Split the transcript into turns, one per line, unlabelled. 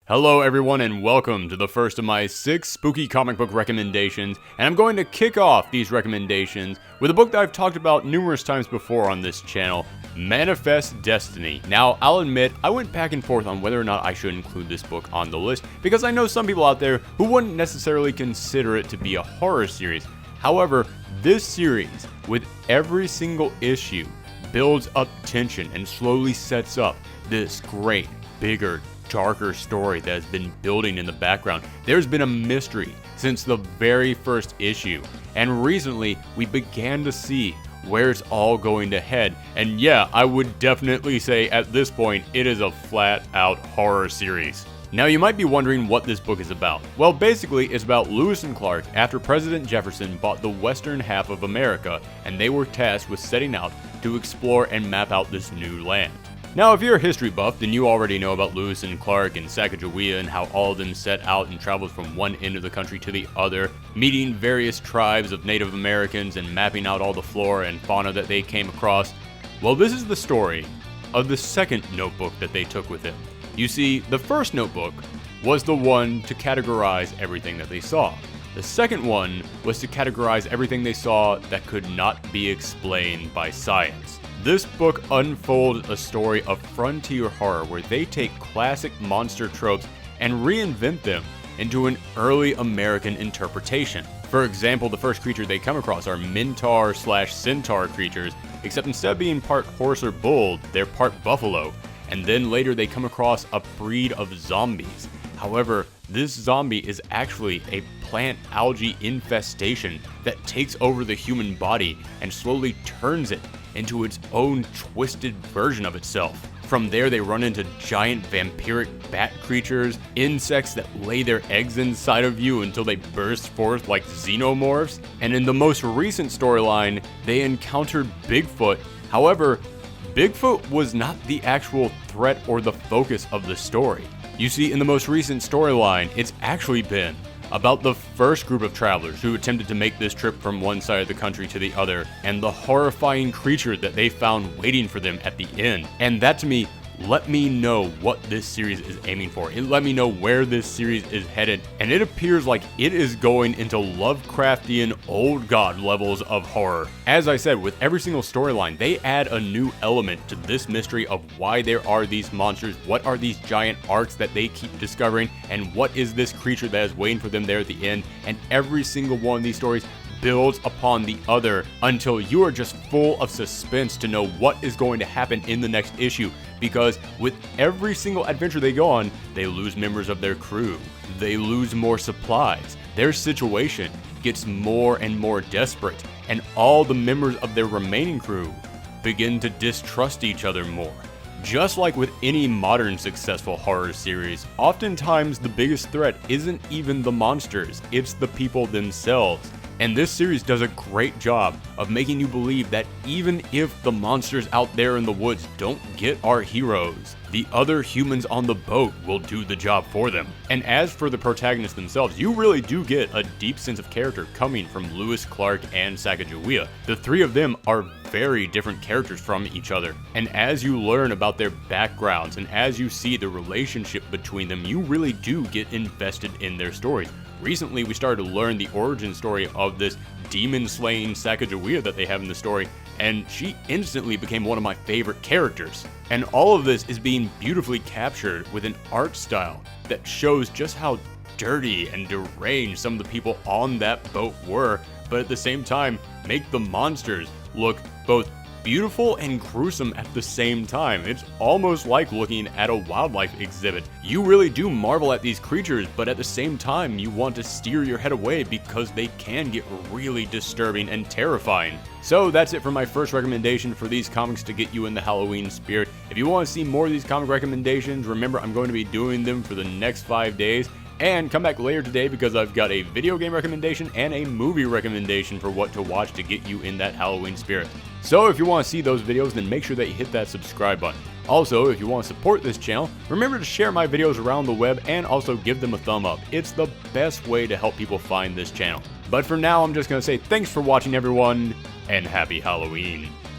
Hello everyone and welcome to the first of my 6 spooky comic book recommendations, and I'm going to kick off these recommendations with a book that I've talked about numerous times before on this channel, Manifest Destiny. Now, I'll admit, I went back and forth on whether or not I should include this book on the list, because I know some people out there who wouldn't necessarily consider it to be a horror series. However, this series, with every single issue, builds up tension and slowly sets up this great, bigger, darker story that has been building in the background. There's been a mystery since the very first issue, and recently we began to see where it's all going to head. And yeah, I would definitely say at this point it is a flat out horror series. Now you might be wondering what this book is about. Well, basically it's about Lewis and Clark after President Jefferson bought the western half of America, and they were tasked with setting out to explore and map out this new land. Now, if you're a history buff, then you already know about Lewis and Clark and Sacagawea and how all of them set out and traveled from one end of the country to the other, meeting various tribes of Native Americans and mapping out all the flora and fauna that they came across. Well, this is the story of the second notebook that they took with them. You see, the first notebook was the one to categorize everything that they saw. The second one was to categorize everything they saw that could not be explained by science. This book unfolds a story of frontier horror where they take classic monster tropes and reinvent them into an early American interpretation. For example, the first creature they come across are Minotaur/Centaur creatures, except instead of being part horse or bull, they're part buffalo. And then later they come across a breed of zombies. However, this zombie is actually a plant algae infestation that takes over the human body and slowly turns it into its own twisted version of itself. From there, they run into giant vampiric bat creatures, insects that lay their eggs inside of you until they burst forth like xenomorphs. And in the most recent storyline, they encountered Bigfoot. However, Bigfoot was not the actual threat or the focus of the story. You see, in the most recent storyline, it's actually been about the first group of travelers who attempted to make this trip from one side of the country to the other, and the horrifying creature that they found waiting for them at the end. And that to me let me know what this series is aiming for. It let me know where this series is headed, and it appears like it is going into Lovecraftian old god levels of horror. As I said, with every single storyline, they add a new element to this mystery of why there are these monsters, what are these giant arcs that they keep discovering, and what is this creature that is waiting for them there at the end. And every single one of these stories builds upon the other until you are just full of suspense to know what is going to happen in the next issue, because with every single adventure they go on, they lose members of their crew, they lose more supplies, their situation gets more and more desperate, and all the members of their remaining crew begin to distrust each other more. Just like with any modern successful horror series, oftentimes the biggest threat isn't even the monsters, it's the people themselves. And this series does a great job of making you believe that even if the monsters out there in the woods don't get our heroes, the other humans on the boat will do the job for them. And as for the protagonists themselves, you really do get a deep sense of character coming from Lewis, Clark, and Sacagawea. The three of them are very different characters from each other. And as you learn about their backgrounds and as you see the relationship between them, you really do get invested in their stories. Recently, we started to learn the origin story of this demon-slaying Sacagawea that they have in the story, and she instantly became one of my favorite characters. And all of this is being beautifully captured with an art style that shows just how dirty and deranged some of the people on that boat were, but at the same time, make the monsters look both beautiful and gruesome at the same time. It's almost like looking at a wildlife exhibit. You really do marvel at these creatures, but at the same time, you want to steer your head away because they can get really disturbing and terrifying. So that's it for my first recommendation for these comics to get you in the Halloween spirit. If you want to see more of these comic recommendations, remember I'm going to be doing them for the next 5 days. And come back later today because I've got a video game recommendation and a movie recommendation for what to watch to get you in that Halloween spirit. So if you want to see those videos, then make sure that you hit that subscribe button. Also, if you want to support this channel, remember to share my videos around the web and also give them a thumb up. It's the best way to help people find this channel. But for now, I'm just going to say thanks for watching, everyone, and happy Halloween.